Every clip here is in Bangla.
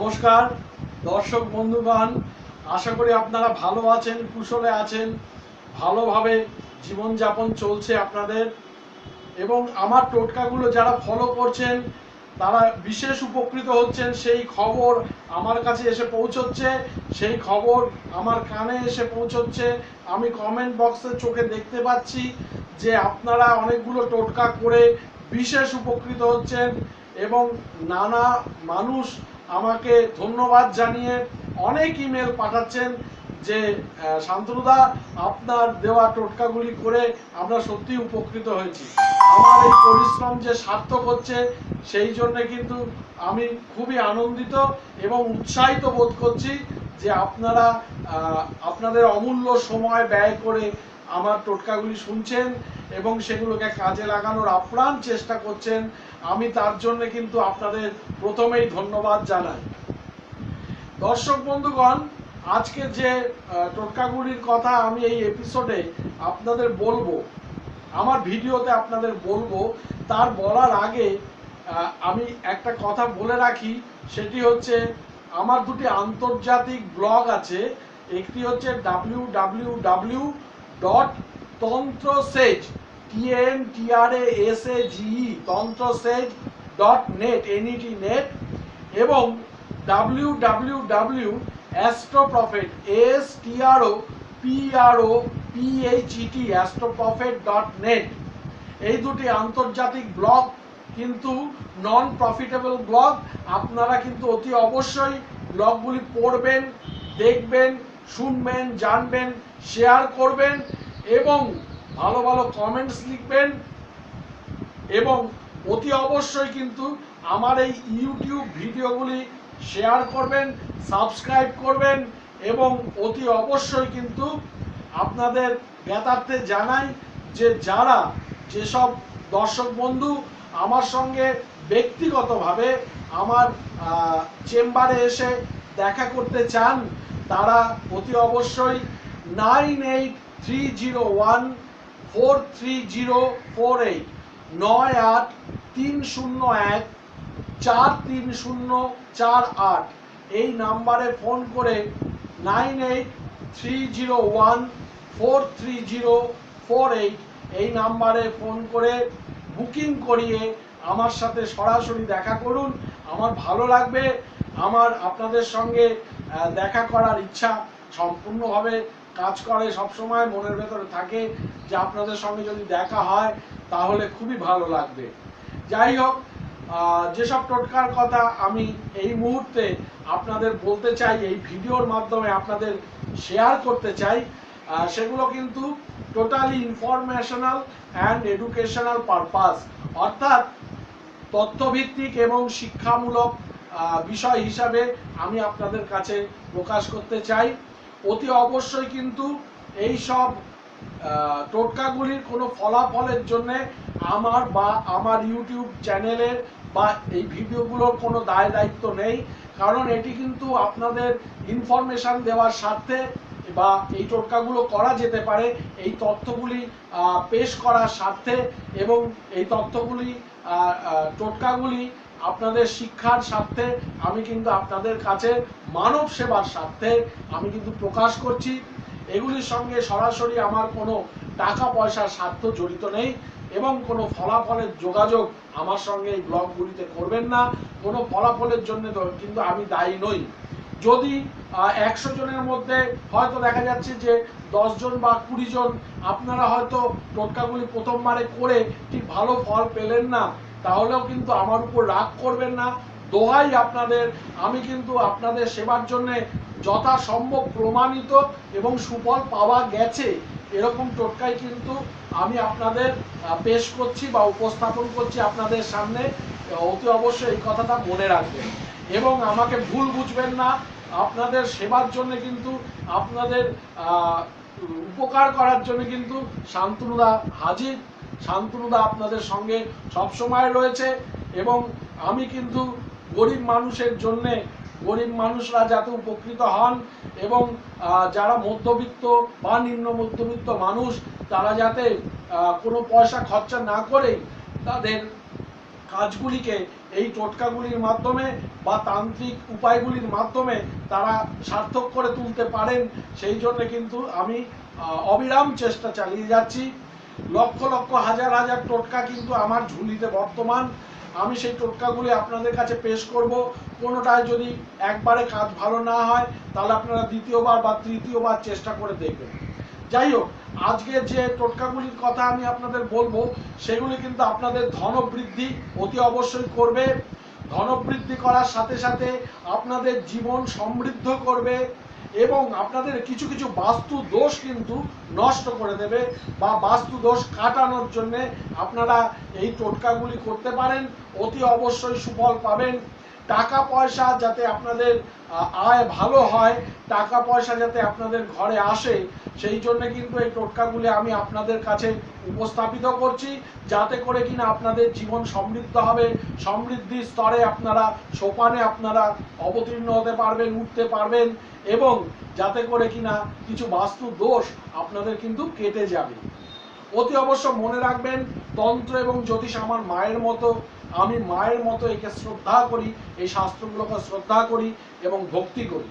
নমস্কার দর্শক বন্ধুগণ, আশা করি আপনারা ভালো আছেন, কুশলে আছেন, ভালোভাবে জীবনযাপন চলছে আপনাদের। এবং আমার টোটকাগুলো যারা ফলো করছেন তারা বিশেষ উপকৃত হচ্ছেন। সেই খবর আমার কাছে এসে পৌঁছচ্ছে, সেই খবর আমার কানে এসে পৌঁছচ্ছে। আমি কমেন্ট বক্সে চোখে দেখতে পাচ্ছি যে আপনারা অনেকগুলো টোটকা করে বিশেষ উপকৃত হচ্ছেন এবং নানা মানুষ আমাকে ধন্যবাদ জানিয়ে অনেক ইমেল পাঠাচ্ছেন যে শান্তনুদা, আপনার দেওয়া টোটকাগুলি করে আমরা সত্যি উপকৃত হয়েছি। আমার এই পরিশ্রম যে সার্থক হচ্ছে সেই জন্য কিন্তু আমি খুবই আনন্দিত এবং উৎসাহিত বোধ করছি যে আপনারা আপনাদের অমূল্য সময় ব্যয় করে আমার টোটকাগুলি শুনছেন এবং সেগুলোকে কাজে লাগানোর আপ্রাণ চেষ্টা করছেন। আমি তার জন্য কিন্তু আপনাদের প্রথমেই ধন্যবাদ জানাই। দর্শক বন্ধুগণ, আজকে যে টোটকাগুলির কথা আমি এই এপিসোডে আপনাদের বলবো, আমার ভিডিওতে আপনাদের বলবো, তার বলার আগে আমি একটা কথা বলে রাখি। সেটি হচ্ছে আমার দুটি আন্তর্জাতিক ব্লগ আছে। একটি হচ্ছে www.tantraSage tantrasage .net এবং www.astroprophet astroprophet.net। এই দুটি আন্তর্জাতিক ব্লগ কিন্তু নন প্রফিটেবল ব্লগ। আপনারা কিন্তু অতি অবশ্যই ব্লগগুলি পড়বেন, দেখবেন, শুনবেন, জানবেন, শেয়ার করবেন এবং ভালো ভালো কমেন্টস লিখবেন এবং অতি অবশ্যই কিন্তু আমার এই ইউটিউব ভিডিওগুলি শেয়ার করবেন, সাবস্ক্রাইব করবেন এবং অতি অবশ্যই কিন্তু আপনাদের জ্ঞাতার্থে জানাই যে যারা যেসব দর্শক বন্ধু আমার সঙ্গে ব্যক্তিগতভাবে আমার চেম্বারে এসে দেখা করতে চান তারা অতি অবশ্যই 9830143048 9830143048 এই নাম্বারে ফোন করে 9830143048 এই নাম্বারে ফোন করে বুকিং করিয়ে আমার সাথে সরাসরি দেখা করুন। আমার ভালো লাগবে, আমার আপনাদের সঙ্গে দেখা করার ইচ্ছা সম্পূর্ণভাবে কাজ করে, সবসময় মনের ভেতরে থাকে যে আপনাদের সঙ্গে যদি দেখা হয় তাহলে খুবই ভালো লাগবে। যাই হোক, যেসব টোটকার কথা আমি এই মুহূর্তে আপনাদের বলতে চাই, এই ভিডিওর মাধ্যমে আপনাদের শেয়ার করতে চাই, সেগুলো কিন্তু totally informational and educational purpose, অর্থাৎ তথ্যভিত্তিক এবং শিক্ষামূলক বিষয় হিসাবে আমি আপনাদের কাছে প্রকাশ করতে চাই। অতি অবশ্যই কিন্তু এই সব টোটকাগুলির কোনো ফলাফলের জন্য আমার বা আমার ইউটিউব চ্যানেলের বা এই ভিডিওগুলোর কোনো দায় দায়িত্ব নেই, কারণ এটি কিন্তু আপনাদের ইনফরমেশন দেওয়ার স্বার্থে বা এই টোটকাগুলো করা যেতে পারে এই তথ্যগুলি পেশ করার স্বার্থে এবং এই তথ্যগুলি টোটকাগুলি আপনাদের শিক্ষার স্বার্থে আমি কিন্তু আপনাদের কাছে মানব সেবার স্বার্থে আমি কিন্তু প্রকাশ করছি। এগুলির সঙ্গে সরাসরি আমার কোনো টাকা পয়সার স্বার্থ জড়িত নেই এবং কোনো ফলাফলের যোগাযোগ আমার সঙ্গে এই ব্লগগুলিতে করবেন না। কোনো ফলাফলের জন্য কিন্তু আমি দায়ী নই। যদি 100 জনের মধ্যে হয়তো দেখা যাচ্ছে যে 10 জন বা 20 জন আপনারা হয়তো টোটকাগুলি প্রথমবারে করে ঠিক ভালো ফল পেলেন না, তাহলেও কিন্তু আমার উপর রাগ করবেন না। দোহাই আপনাদের, আমি কিন্তু আপনাদের সেবার জন্য যথাসম্ভব প্রমাণিত এবং সুফল পাওয়া গেছে এরকম টোটকাই কিন্তু আমি আপনাদের পেশ করছি বা উপস্থাপন করছি আপনাদের সামনে। অতি অবশ্যই এই কথাটা মনে রাখবেন এবং আমাকে ভুল বুঝবেন না। আপনাদের সেবার জন্য কিন্তু আপনাদের উপকার করার জন্য কিন্তু শান্তনুদা হাজির। শান্তনুদা আপনাদের সঙ্গে সবসময় রয়েছে এবং আমি কিন্তু গরিব মানুষের জন্যে, গরিব মানুষরা যাতে উপকৃত হন এবং যারা মধ্যবিত্ত বা নিম্ন মধ্যবিত্ত মানুষ তারা যাতে কোনো পয়সা খরচা না করেই তাদের কাজগুলিকে এই টোটকাগুলির মাধ্যমে বা তান্ত্রিক উপায়গুলির মাধ্যমে তারা সার্থক করে তুলতে পারেন। সেই জন্য কিন্তু আমি অবিরাম চেষ্টা চালিয়ে যাচ্ছি। লক্ষ লক্ষ হাজার হাজার টোটকা কিন্তু আমার ঝুলিতে বর্তমান। আমি সেই টোটকাগুলি আপনাদের কাছে পেশ করব। কোনোটায় যদি একবারে কাজ ভালো না হয় তাহলে আপনারা দ্বিতীয়বার বা তৃতীয়বার চেষ্টা করে দেখবেন। যাই হোক, আজকে যে টোটকাগুলির কথা আমি আপনাদের বলবো সেগুলি কিন্তু আপনাদের ধনবৃদ্ধি অতি অবশ্যই করবে। ধনবৃদ্ধি করার সাথে সাথে আপনাদের জীবন সমৃদ্ধ করবে এবং আপনাদের কিছু কিছু বাস্তু দোষ কিন্তু নষ্ট করে দেবে বা বাস্তু দোষ কাটানোর জন্য আপনারা এই টোটকাগুলি করতে পারেন, অতি অবশ্যই সুফল পাবেন। টাকা পয়সা যাতে আপনাদের আয় ভালো হয়, টাকা পয়সা যাতে আপনাদের ঘরে আসে, সেই জন্য কিন্তু এই টোটকাগুলি আমি আপনাদের কাছে উপস্থাপিত করছি, যাতে করে কিনা আপনাদের জীবন সমৃদ্ধ হবে, সমৃদ্ধির স্তরে আপনারা সোপানে আপনারা অবতীর্ণ হতে পারবেন, উঠতে পারবেন এবং যাতে করে কিনা কিছু বাস্তু দোষ আপনাদের কিন্তু কেটে যাবে। অতি অবশ্য মনে রাখবেন, তন্ত্র এবং জ্যোতিষ আমার মায়ের মতো, আমি মায়ের মতো একে শ্রদ্ধা করি, এই শাস্ত্রগুলোকে শ্রদ্ধা করি এবং ভক্তি করি।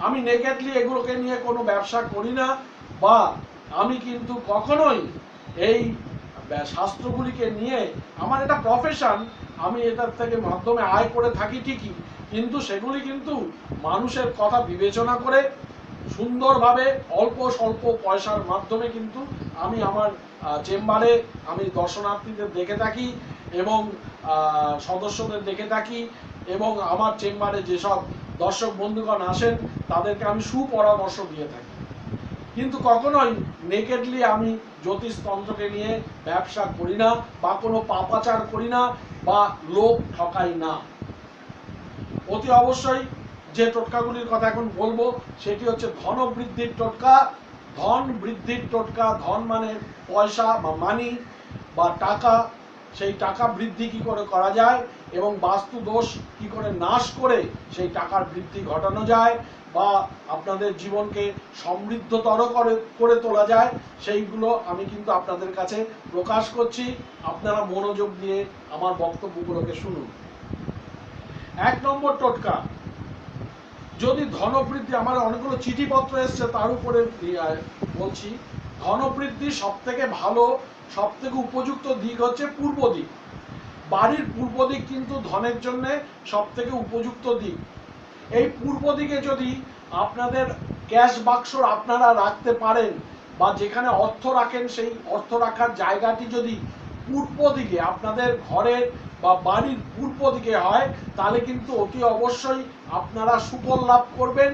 আমি নেগেটলি এগুলোকে নিয়ে কোনো ব্যবসা করি না, বা আমি কিন্তু কখনোই এই শাস্ত্রগুলিকে নিয়ে, আমার এটা প্রফেশন, আমি এটার থেকে মাধ্যমে আয় করে থাকি ঠিকই, কিন্তু সেগুলি কিন্তু মানুষের কথা বিবেচনা করে সুন্দরভাবে অল্প স্বল্প পয়সার মাধ্যমে কিন্তু আমি আমার চেম্বারে আমি দর্শনার্থীদের দেখে থাকি এবং সদস্যদের দেখে থাকি এবং আমার চেম্বারে যেসব দর্শক বন্ধুগণ আসেন তাদেরকে আমি সুপরামর্শ দিয়ে থাকি। কিন্তু কখনোই নেকেডলি আমি জ্যোতিষতন্ত্রকে নিয়ে ব্যবসা করি না বা কোনো পাপাচার করি না বা লোক ঠকাই না। অতি অবশ্যই যে টোটকাগুলির কথা এখন বলবো সেটি হচ্ছে ধন বৃদ্ধির টোটকা। ধন বৃদ্ধির টোটকা, ধন মানে পয়সা বা মানি বা টাকা, সেই টাকা বৃদ্ধি কি করে করা যায় এবং বাস্তু দোষ কি করে নাশ করে সেই টাকার বৃদ্ধি ঘটানো যায় বা আপনাদের জীবনকে সমৃদ্ধতর করে তোলা যায়, সেইগুলো আমি কিন্তু আপনাদের কাছে প্রকাশ করছি। আপনারা মনোযোগ দিয়ে আমার বক্তব্যগুলোকে শুনুন। 1 নম্বর টোটকা, যদি ধনবৃদ্ধি, আমার অনেকগুলো চিঠিপত্র এসছে তার উপরে বলছি, ধনবৃদ্ধি সব থেকে ভালো, সব থেকে উপযুক্ত দিক হচ্ছে পূর্ব দিক। বাড়ির পূর্ব দিক কিন্তু ধনের জন্য সব থেকে উপযুক্ত দিক। এই পূর্ব দিকে যদি আপনাদের ক্যাশ বাক্স আপনারা রাখতে পারেন বা যেখানে অর্থ রাখেন সেই অর্থ রাখার জায়গাটি যদি পূর্ব দিকে আপনাদের ঘরের বা বাড়ির পূর্ব দিকে হয় তাহলে কিন্তু অতি অবশ্যই আপনারা সুফল লাভ করবেন।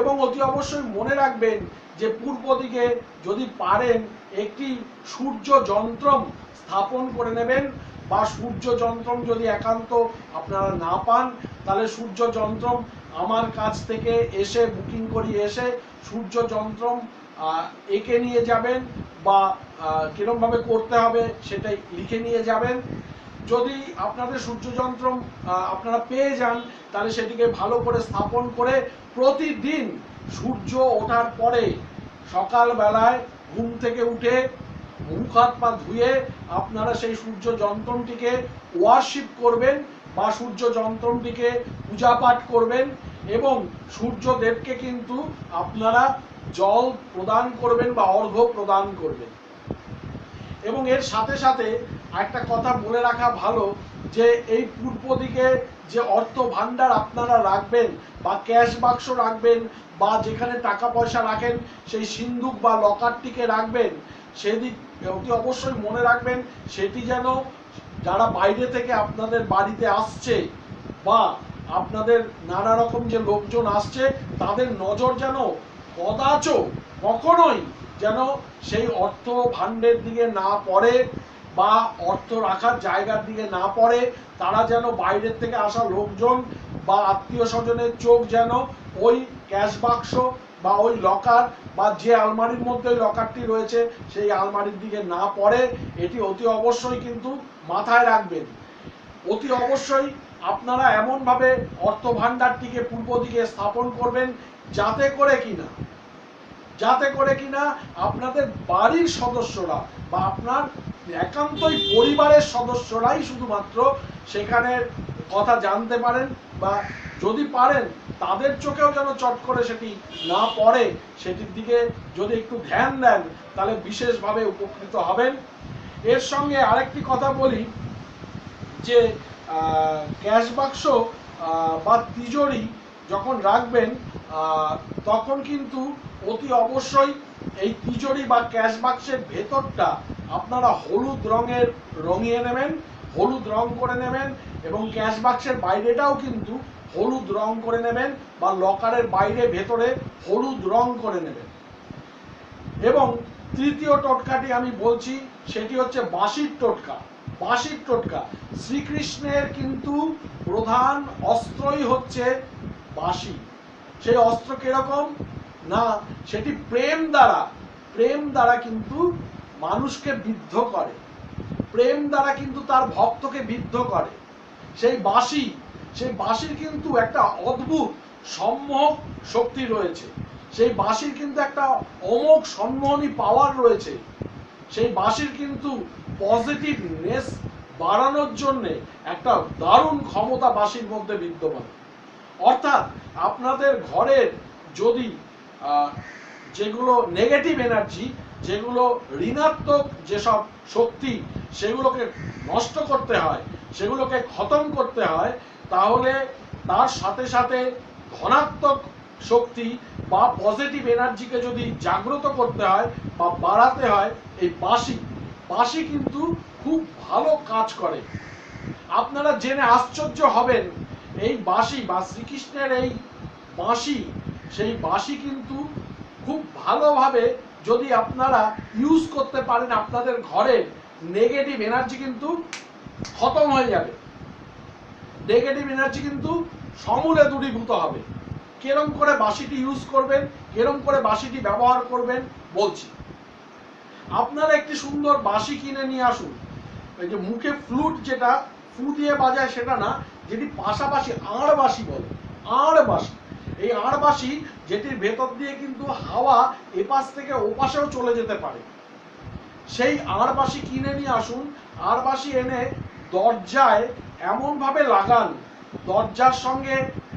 এবং অতি অবশ্যই মনে রাখবেন যে পূর্ব দিকে যদি পারেন একটি সূর্য যন্ত্রম স্থাপন করে নেবেন, বা সূর্য যন্ত্রম যদি একান্ত আপনারা না পান তাহলে সূর্য যন্ত্রম আমার কাছ থেকে এসে বুকিং করিয়ে এসে সূর্য যন্ত্রম এঁকে নিয়ে যাবেন বা কিরমভাবে করতে হবে সেটাই লিখে নিয়ে যাবেন। যদি আপনাদের সূর্যযন্ত্র আপনারা পেয়ে যান তাহলে সেটিকে ভালো করে স্থাপন করে প্রতিদিন সূর্য ওঠার পরে সকালবেলায় ঘুম থেকে উঠে মুখ হাত পা ধুয়ে আপনারা সেই সূর্য যন্ত্রটিকে ওয়ার্শিপ করবেন বা সূর্য যন্ত্রটিকে পূজা পাঠ করবেন এবং সূর্যদেবকে কিন্তু আপনারা জল প্রদান করবেন বা অর্ঘ্য প্রদান করবেন। এবং এর সাথে সাথে একটা কথা বলে রাখা ভালো যে এই পূর্ব দিকে যে অর্থ ভান্ডার আপনারা রাখবেন বা ক্যাশ বাক্স রাখবেন বা যেখানে টাকা পয়সা রাখেন সেই সিন্দুক বা লকারটিকে রাখবেন, সেদিক অতি অবশ্যই মনে রাখবেন সেটি যেন যারা বাইরে থেকে আপনাদের বাড়িতে আসছে বা আপনাদের নানা রকম যে লোকজন আসছে তাদের নজর যেন কদাচ কখনোই যেন সেই অর্থ ভাণ্ডের দিকে না পড়ে বা অর্থ রাখার জায়গার দিকে না পড়ে। তারা যেন বাইরের থেকে আসা লোকজন বা আত্মীয় স্বজনের চোখ যেন ওই ক্যাশ বাক্স বা ওই লকার বা যে আলমারির মধ্যে ওই লকারটি রয়েছে সেই আলমারির দিকে না পড়ে, এটি অতি অবশ্যই কিন্তু মাথায় রাখবেন। অতি অবশ্যই আপনারা এমনভাবে অর্থ ভাণ্ডারটিকে পূর্ব দিকে স্থাপন করবেন যাতে করে কিনা আপনাদের বাড়ির সদস্যরা বা আপনার একান্তই পরিবারের সদস্যরাই শুধুমাত্র সেখানে কথা জানতে পারেন, বা যদি পারেন তাদের চোখেও যেন চট করে সেটি না পড়ে, সেটির দিকে যদি একটু ধ্যান দেন তাহলে বিশেষভাবে উপকৃত হবেন। এর সঙ্গে আরেকটি কথা বলি যে ক্যাশ বাক্স বা তিজোরি যখন রাখবেন তখন কিন্তু অতি অবশ্যই এই তিজোরি বা ক্যাশ বাক্সের ভেতরটা আপনারা হলুদ রঙের রঙিয়ে নেবেন, হলুদ রং করে নেবেন, এবং ক্যাশ বাক্সের বাইরেটাও কিন্তু হলুদ রং করে নেবেন, বা লকারের বাইরে ভেতরে হলুদ রং করে নেবেন। এবং তৃতীয় টোটকাটি আমি বলছি, সেটি হচ্ছে বাঁশির টোটকা। বাঁশির টোটকা, শ্রীকৃষ্ণের কিন্তু প্রধান অস্ত্রই হচ্ছে বাঁশি। সেই অস্ত্র কিরকম না, সেটি প্রেম দ্বারা কিন্তু মানুষকে বিদ্ধ করে, প্রেম দ্বারা কিন্তু তার ভক্তকে বিদ্ধ করে। সেই বাঁশির কিন্তু একটা অদ্ভুত সম্মোহক শক্তি রয়েছে, সেই বাঁশির কিন্তু একটা অমোঘ সম্মোহনী পাওয়ার রয়েছে, সেই বাঁশির কিন্তু পজিটিভনেস বাড়ানোর জন্য একটা দারুণ ক্ষমতা বাঁশির মধ্যে বিদ্যমান। অর্থাৎ আপনাদের ঘরের যদি যেগুলো নেগেটিভ এনার্জি, যেগুলো ঋণাত্মক যেসব শক্তি, সেগুলোকে নষ্ট করতে হয়, সেগুলোকে খতম করতে হয়, তাহলে তার সাথে সাথে ধনাত্মক শক্তি বা পজিটিভ এনার্জিকে যদি জাগ্রত করতে হয় বা বাড়াতে হয়, এই বাঁশি কিন্তু খুব ভালো কাজ করে। আপনারা জেনে আশ্চর্য হবেন, এই বাঁশি বা শ্রীকৃষ্ণের এই বাঁশি, সেই বাঁশি কিন্তু খুব ভালোভাবে যদি আপনারা ইউজ করতে পারেন, আপনাদের ঘরের নেগেটিভ এনার্জি কিন্তু খতম হয়ে যাবে, নেগেটিভ এনার্জি কিন্তু সমূলে দূরীভূত হবে। কিরম করে বাঁশিটি ইউজ করবেন, কিরম করে বাঁশিটি ব্যবহার করবেন বলছি। আপনারা একটি সুন্দর বাঁশি কিনে নিয়ে আসুন, এই যে মুখে ফ্লুট যেটা ফু দিয়ে বাজায় সেটা না, যেটি পাশাপাশি আড় বাঁশি বলে, আড় বাঁশি। এই আড় বাঁশি যেটির ভেতর দিয়ে কিন্তু হাওয়া এপাশ থেকে ওপাশেও চলে যেতে পারে, সেই আড় বাঁশি কিনে নিয়ে আসুন। আড় বাঁশি এনে দরজায় এমনভাবে লাগান, দরজার সঙ্গে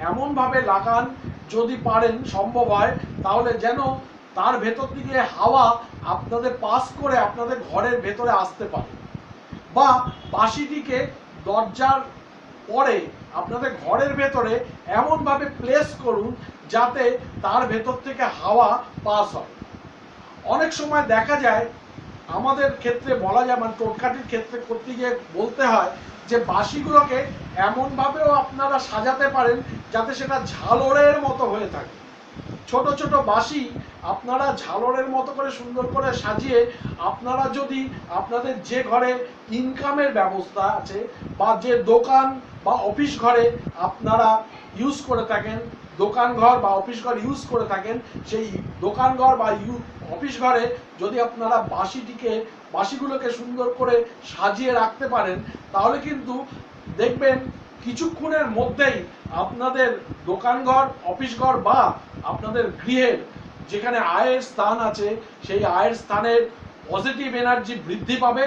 এমনভাবে লাগান, যদি পারেন সম্ভব হয়, তাহলে যেন তার ভেতর দিকে হাওয়া আপনাদের পাস করে আপনাদের ঘরের ভেতরে আসতে পারে। বা বাঁশিটিকে দরজার পরে আপনাদের ঘরের ভেতরে এমনভাবে প্লেস করুন যাতে তার ভেতর থেকে হাওয়া পাস হয়। অনেক সময় দেখা যায়, আমাদের ক্ষেত্রে বলা যায়, মানে টোটকাটির ক্ষেত্রে করতে গিয়ে বলতে হয় যে বাঁশিগুলোকে এমনভাবেও আপনারা সাজাতে পারেন যাতে সেটা ঝালরের মতো হয়ে থাকে। ছোট ছোট বাঁশি আপনারা ঝালরের মতো করে সুন্দর করে সাজিয়ে, আপনারা যদি আপনাদের যে ঘরে ইনকামের ব্যবস্থা আছে বা যে দোকান বা অফিস ঘরে আপনারা ইউজ করে থাকেন, দোকান ঘর বা অফিস ঘর ইউজ করে থাকেন, সেই দোকান ঘর বা অফিস ঘরে যদি আপনারা বাঁশিগুলোকে সুন্দর করে সাজিয়ে রাখতে পারেন, তাহলে কিন্তু দেখবেন কিছুক্ষণের মধ্যেই আপনাদের দোকানঘর, অফিস ঘর বা আপনাদের গৃহের যেখানে আয়ের স্থান আছে, সেই আয়ের স্থানের পজিটিভ এনার্জি বৃদ্ধি পাবে,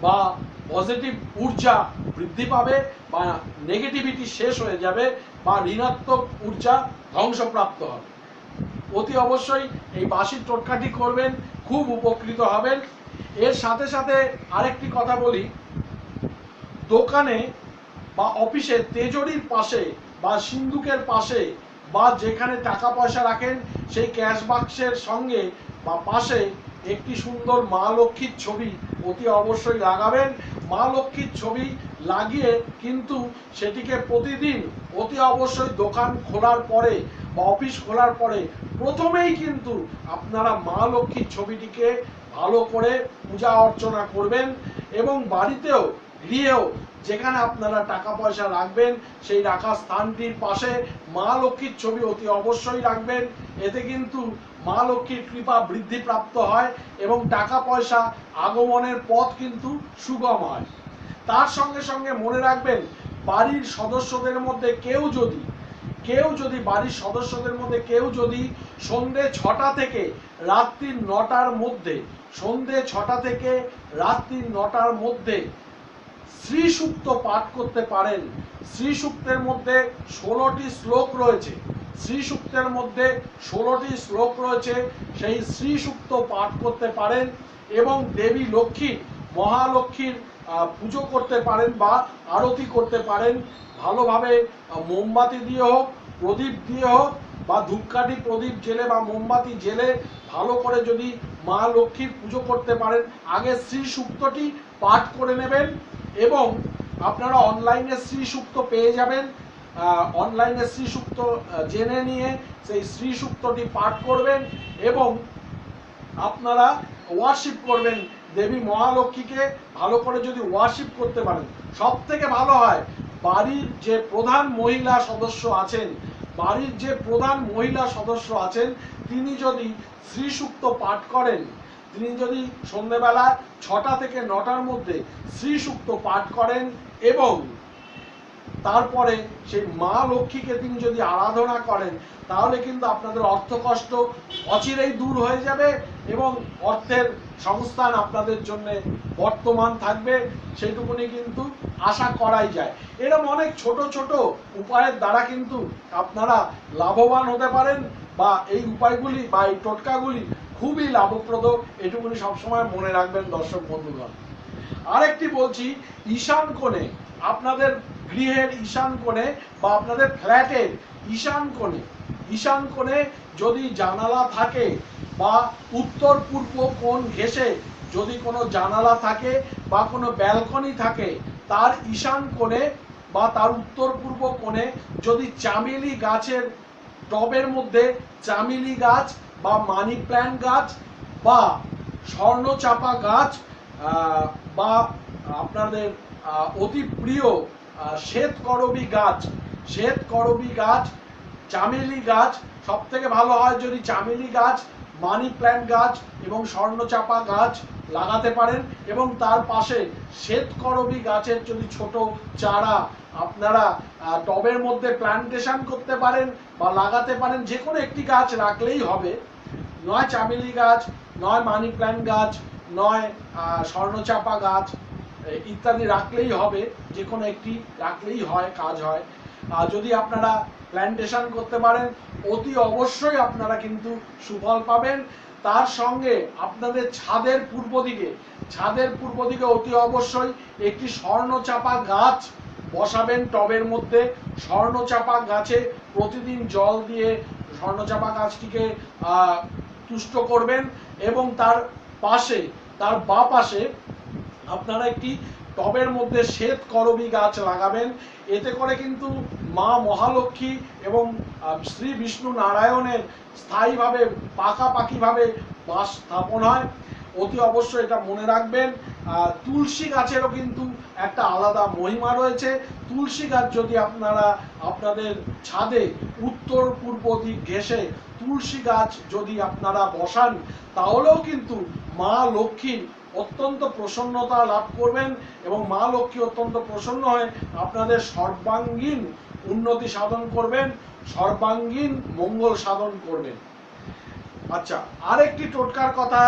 বা পজিটিভ ঊর্জা বৃদ্ধি পাবে, বা নেগেটিভিটি শেষ হয়ে যাবে, বা ঋণাত্মক ঊর্জা ধ্বংসপ্রাপ্ত হবে। অতি অবশ্যই এই বাঁশির টোটকাটি করবেন, খুব উপকৃত হবেন। এর সাথে সাথে আরেকটি কথা বলি, দোকানে বা অফিসে তেজরির পাশে বা সিন্দুকের পাশে বা যেখানে টাকা পয়সা রাখেন, সেই ক্যাশ বাক্সের সঙ্গে বা পাশে একটি সুন্দর মা লক্ষ্মীর ছবি অতি অবশ্যই লাগাবেন। মা লক্ষ্মীর ছবি লাগিয়ে কিন্তু সেটিকে প্রতিদিন অতি অবশ্যই দোকান খোলার পরে বা অফিস খোলার পরে প্রথমেই কিন্তু আপনারা মা লক্ষ্মীর ছবিটিকে ভালো করে পূজা অর্চনা করবেন, এবং বাড়িতেও গৃহেও যেখানে আপনারা টাকা পয়সা রাখবেন সেই রাখা স্থানটির পাশে মা লক্ষ্মীর ছবি অতি অবশ্যই রাখবেন। এতে কিন্তু মা লক্ষ্মীর কৃপা বৃদ্ধিপ্রাপ্ত হয় এবং টাকা পয়সা আগমনের পথ কিন্তু সুগম হয়। তার সঙ্গে সঙ্গে মনে রাখবেন, বাড়ির সদস্যদের মধ্যে কেউ যদি কেউ যদি বাড়ির সদস্যদের মধ্যে কেউ যদি সন্ধে 6টা থেকে রাত্রি 9টার মধ্যে, সন্ধে 6টা থেকে রাত্রি 9টার মধ্যে শ্রী সূক্ত পাঠ করতে পারেন, শ্রী সূক্তের মধ্যে 16টি শ্লোক রয়েছে, শ্রী সূক্তের মধ্যে 16টি শ্লোক রয়েছে, সেই শ্রী সূক্ত পাঠ করতে পারেন এবং দেবী লক্ষ্মী মহালক্ষ্মীর পুজো করতে পারেন বা আরতি করতে পারেন। ভালোভাবে মোমবাতি দিয়ে হোক, প্রদীপ দিয়ে হোক বা ধূপকাঠি প্রদীপ জেলে বা মোমবাতি জেলে ভালো করে যদি মা লক্ষ্মীর পুজো করতে পারেন, আগে শ্রী সূক্তটি পাঠ করে নেবেন এবং আপনারা অনলাইনে শ্রী সূক্ত পেয়ে যাবেন। অনলাইনে শ্রী সূক্ত জেনে নিয়ে সেই শ্রী সূক্তটি পাঠ করবেন এবং আপনারা ওয়ার্শিপ করবেন দেবী মহালক্ষ্মীকে। ভালো করে যদি ওয়ার্শিপ করতে পারেন সব থেকে ভালো হয়। বাড়ির যে প্রধান মহিলা সদস্য আছেন, বাড়ির যে প্রধান মহিলা সদস্য আছেন তিনি যদি শ্রী সূক্ত পাঠ করেন, তিনি যদি সন্ধ্যেবেলা 6টা থেকে 9টার মধ্যে শ্রী সূক্ত পাঠ করেন এবং তারপরে সেই মা লক্ষ্মীকে তিনি যদি আরাধনা করেন, তাহলে কিন্তু আপনাদের অর্থকষ্ট অচিরেই দূর হয়ে যাবে এবং অর্থের সংস্থান আপনাদের জন্য বর্তমান থাকবে, সেইটুকুনি কিন্তু আশা করাই যায়। এরকম অনেক ছোট ছোট উপায়ের দ্বারা কিন্তু আপনারা লাভবান হতে পারেন বা এই উপায়গুলি বা এই টোটকাগুলি খুবই লাভপ্রদ, এটুকুনি সবসময় মনে রাখবেন দর্শক বন্ধুগণ। আরেকটি বলছি, ঈশান কোণে, আপনাদের গৃহের ঈশান কোণে বা আপনাদের ফ্ল্যাটের ঈশান কোণে, ঈশান কোণে যদি জানালা থাকে বা উত্তর পূর্ব কোণ ঘেঁষে যদি কোনো জানালা থাকে বা কোনো ব্যালকনি থাকে, তার ঈশান কোণে বা তার উত্তর পূর্ব কোণে যদি চামেলি গাছের টবের মধ্যে চামেলি গাছ বা মানি প্ল্যান্ট গাছ বা স্বর্ণচাপা গাছ বা আপনাদের অতি প্রিয় শ্বেতকরবী গাছ, শ্বেতকরবী গাছ, চামেলি গাছ, সব থেকে ভালো হয় যদি চামেলি গাছ, মানি প্ল্যান্ট গাছ এবং স্বর্ণচাপা গাছ লাগাতে পারেন এবং তার পাশে শ্বেতকরবী গাছের যদি ছোট চারা আপনারা টবের মধ্যে প্ল্যান্টেশন করতে পারেন বা লাগাতে পারেন। যে কোনো একটি গাছ রাখলেই হবে, নয় চামেলি গাছ, নয় মানি প্ল্যান্ট গাছ, নয় স্বর্ণচাপা গাছ ইত্যাদি রাখলেই হবে, যে কোনো একটি রাখলেই হয়, কাজ হয়। যদি আপনারা প্ল্যান্টেশন করতে পারেন অতি অবশ্যই আপনারা কিন্তু সুফল পাবেন। তার সঙ্গে আপনাদের ছাদের পূর্ব দিকে, ছাদের পূর্ব দিকে অতি অবশ্যই একটি স্বর্ণচাপা গাছ বসাবেন টবের মধ্যে। স্বর্ণচাপা গাছে প্রতিদিন জল দিয়ে স্বর্ণচাপা গাছটিকে তুষ্ট করবেন এবং তার পাশে, তার বাঁ পাশে আপনারা একটি টবের মধ্যে শ্বেতকরবী গাছ লাগাবেন। এতে করে কিন্তু মা মহালক্ষ্মী এবং শ্রী বিষ্ণু নারায়ণের স্থায়ীভাবে পাকাপাকিভাবে বাস স্থাপন হয়। অতি অবশ্যই এটা মনে রাখবেন। তুলসী গাছেরও কিন্তু একটা আলাদা মহিমা রয়েছে। তুলসী গাছ যদি আপনারা আপনাদের ছাদে উত্তর পূর্ব দিক ঘেঁষে তুলসী গাছ যদি আপনারা বসান, তাহলেও কিন্তু মা লক্ষ্মীর অত্যন্ত প্রসন্নতা লাভ করবেন এবং মা লক্ষ্মী অত্যন্ত প্রসন্ন হয়ে আপনাদের সর্বাঙ্গীন উন্নতি সাধন করবেন, সর্বাঙ্গীন মঙ্গল সাধন করবেন। আচ্ছা, আরেকটি টোটকার কথা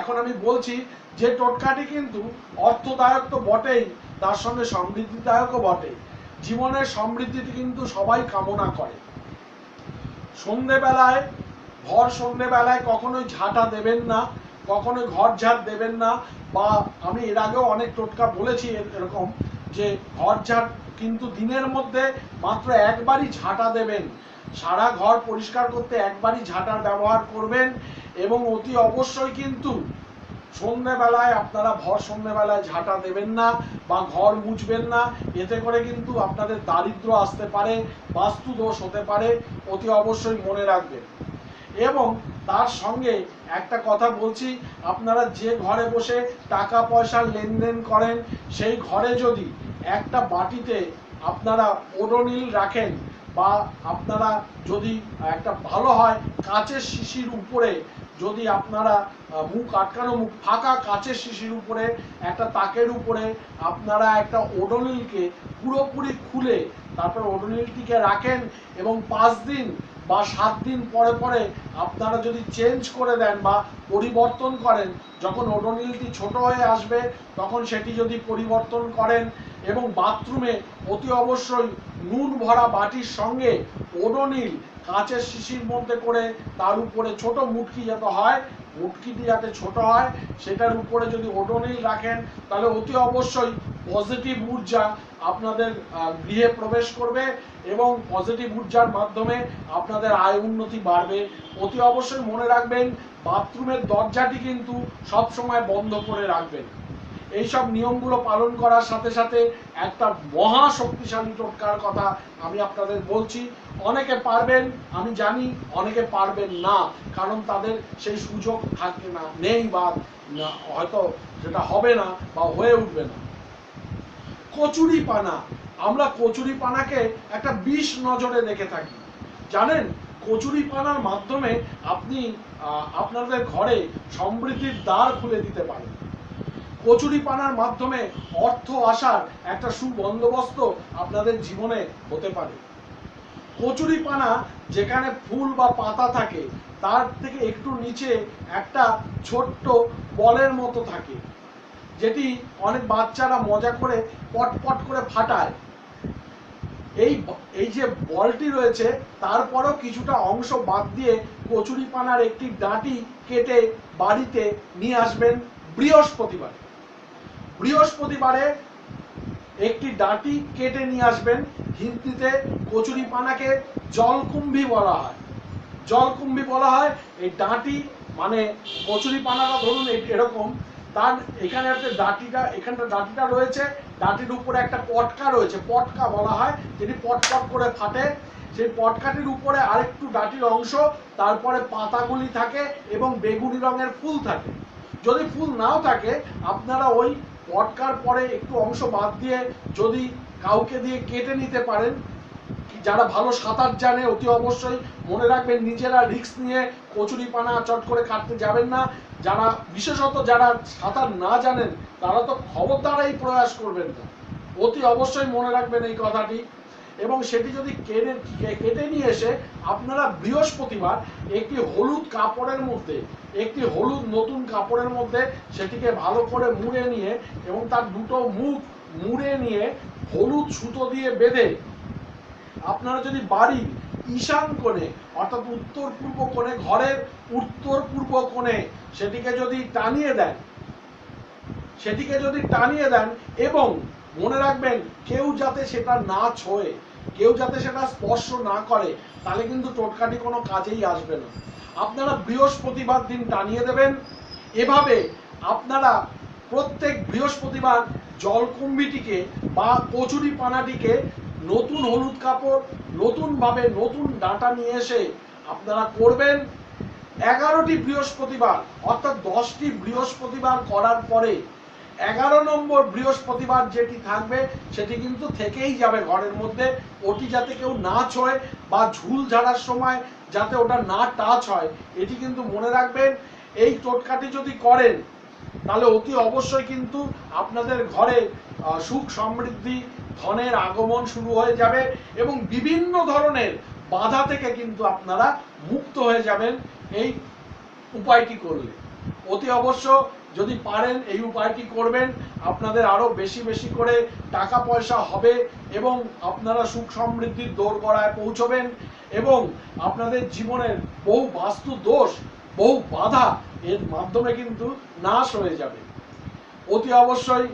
এখন আমি বলছি, যে টোটকাটি কিন্তু অর্থদায়ক তো বটেই, তার সঙ্গে সমৃদ্ধিদায়কও বটে। জীবনের সমৃদ্ধি কিন্তু সবাই কামনা করে। সন্ধেবেলায়, ভর সন্ধেবেলায় কখনোই ঝাঁটা দেবেন না, কখনোই ঘর ঝাড় দেবেন না। বা আমি এর আগেও অনেক টোটকা বলেছি এরকম, যে ঘর ঝাড় কিন্তু দিনের মধ্যে মাত্র একবারই ঝাঁটা দেবেন। সারা ঘর পরিষ্কার করতে একবারই ঝাঁটার ব্যবহার করবেন এবং অতি অবশ্যই কিন্তু সন্ধ্যেবেলায় আপনারা ভর সন্ধ্যেবেলায় ঝাঁটা দেবেন না বা ঘর মুছবেন না। এতে করে কিন্তু আপনাদের দারিদ্র আসতে পারে, বাস্তু দোষ হতে পারে, অতি অবশ্যই মনে রাখবেন। এবং তার সঙ্গে একটা কথা বলছি, আপনারা যে ঘরে বসে টাকা পয়সার লেনদেন করেন সেই ঘরে যদি একটা বাটিতে আপনারা ওডোনিল রাখেন, বা আপনারা যদি একটা ভালো হয় কাচের শিশির উপরে যদি আপনারা মুখ আটকানো, মুখ ফাঁকা কাচের শিশির উপরে একটা তাকের উপরে আপনারা একটা ওডোনিলকে পুরোপুরি খুলে তারপর ওডোনিলটিকে রাখেন এবং 5 দিন বা 7 দিন পরে পরে আপনারা যদি চেঞ্জ করে দেন বা পরিবর্তন করেন, যখন ওডোনিলটি ছোট হয়ে আসবে তখন সেটি যদি পরিবর্তন করেন এবং বাথরুমে অতি অবশ্যই নুন ভরা বাটির সঙ্গে ওডোনিল কাচের শিশির মধ্যে করে তার উপরে ছোট মুটকি যাতে হয়, মুটকিটি যাতে ছোট হয় সেটার উপরে যদি ওডোনিল রাখেন তাহলে অতি অবশ্যই পজিটিভ ঊর্জা আপনাদের গৃহে প্রবেশ করবে এবং পজিটিভ ঊর্জার মাধ্যমে আপনাদের আয় উন্নতি বাড়বে। অতি অবশ্যই মনে রাখবেন বাথরুমের দরজাটি কিন্তু সব সময় বন্ধ করে রাখবেন। এইসব নিয়মগুলো পালন করার সাথে সাথে একটা মহা শক্তিশালী টোটকার কথা আমি আপনাদের বলছি। অনেকে পারবেন আমি জানি, অনেকে পারবেন না, কারণ তাদের সেই সুযোগ থাকে না, নেই, বা হয়তো সেটা হবে না বা হয়ে উঠবে না। কচুরি পানা, আমরা কচুরি পানাকে একটা বিষ নজরে দেখে থাকি। জানেন কচুরি পানার মাধ্যমে আপনি আপনাদের ঘরে সমৃদ্ধির দ্বার খুলে দিতে পারেন। কচুরি পানার মাধ্যমে অর্থ আসার একটা সুবন্দোবস্ত আপনাদের জীবনে হতে পারে। কচুরি পানা যেখানে ফুল বা পাতা থাকে তার থেকে একটু নিচে একটা ছোট্ট বলের মতো থাকে, যেটি অনেক বাচ্চারা মজা করে পটপট করে ফাটায়। এই যে বলটি রয়েছে তারপরেও কিছুটা অংশ বাদ দিয়ে কচুরি পানার একটি ডাঁটি কেটে বাড়িতে নিয়ে আসবেন বৃহস্পতিবার। বৃহস্পতিবারে একটি ডাঁটি কেটে নিয়ে আসবেন। হিন্দিতে কচুরি পানাকে জলকুম্ভি বলা হয়। জলকুম্ভি বলা হয় এই ডাঁটি, মানে কচুরি পানাটা ধরুন এরকম, তার এখানে একটা ডাঁটিটা রয়েছে, ডাঁটির উপরে একটা পটকা রয়েছে, পটকা বলা হয়, যেটি পটপট করে ফাটে। সেই পটকাটির উপরে আরেকটু ডাঁটির অংশ, তারপরে পাতাগুলি থাকে এবং বেগুনি রঙের ফুল থাকে। যদি ফুল নাও থাকে আপনারা ওই পটকার পরে একটু অংশ বাদ দিয়ে যদি কাউকে দিয়ে কেটে নিতে পারেন। যারা ভালো সাঁতার জানে অতি অবশ্যই মনে রাখবেন নিজেরা রিস্ক নিয়ে কচুরি পানা চট করে কাটতে যাবেন না। যারা বিশেষত যারা সাঁতার না জানেন তারা তো খবরদার এই প্রয়াস করবেন না, অতি অবশ্যই মনে রাখবেন এই কথাটি। এবং সেটি যদি কেটে নিয়ে এসে আপনারা বৃহস্পতিবার একটি হলুদ কাপড়ের মধ্যে, একটি হলুদ নতুন কাপড়ের মধ্যে সেটিকে ভালো করে মুড়ে নিয়ে এবং তার দুটো মুখ মুড়ে নিয়ে হলুদ সুতো দিয়ে বেঁধে আপনারা যদি বাড়ির ঈশান কোণে অর্থাৎ উত্তর পূর্ব কোণে, ঘরের উত্তর পূর্ব কোণে সেটিকে যদি টানিয়ে দেন এবং মনে রাখবেন কেউ যাতে সেটা না ছোঁয়ে, কেউ যাতে সেটা স্পর্শ না করে, তাহলে কিন্তু টোটকাটি কোনো কাজেই আসবে না। আপনারা বৃহস্পতিবার দিন টানিয়ে দেবেন। এভাবে আপনারা প্রত্যেক বৃহস্পতিবার জলকুম্ভিটিকে বা কচুরি পানাটিকে নতুন হলুদ কাপড়, নতুনভাবে নতুন ডাঁটা নিয়ে এসে আপনারা করবেন। 11টি বৃহস্পতিবার অর্থাৎ 10টি বৃহস্পতিবার করার পরে 11 নম্বর বৃহস্পতিবার যেটি থাকবে সেটি কিন্তু থেকেই যাবে ঘরের মধ্যে। ওটি যাতে কেউ না ছোঁয় বা ঝুল ঝাড়ার সময় যাতে ওটা না টাচ হয়, এটি কিন্তু মনে রাখবেন। এই টোটকাটি যদি করেন তাহলে অতি অবশ্যই কিন্তু আপনাদের ঘরে সুখ সমৃদ্ধি ধনের আগমন শুরু হয়ে যাবে এবং বিভিন্ন ধরনের বাধা থেকে কিন্তু আপনারা মুক্ত হয়ে যাবেন এই উপায়টি করলে। অতি অবশ্য যদি পারেন এই উপায়টি করবেন, আপনাদের আরো বেশি বেশি করে টাকা পয়সা হবে এবং আপনারা সুখ সমৃদ্ধির দোরগোড়ায় পৌঁছবেন এবং আপনাদের জীবনের বহু বাস্তু দোষ, বহু বাধা এর মাধ্যমে কিন্তু নাশ হয়ে যাবে। অতি অবশ্যই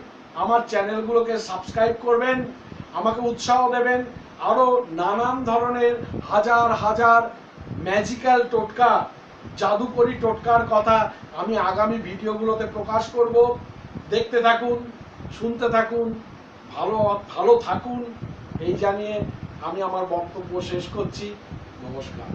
আমার চ্যানেলগুলোকে সাবস্ক্রাইব করবেন, আমাকে উৎসাহ দেবেন। আরো নানান ধরনের হাজার হাজার ম্যাজিক্যাল টোটকা, জাদুকরি টোটকার কথা আমি আগামী ভিডিওগুলোতে প্রকাশ করব। দেখতে থাকুন, শুনতে থাকুন, ভালো থাকুন এই জানিয়ে আমি আমার বক্তব্য শেষ করছি। নমস্কার।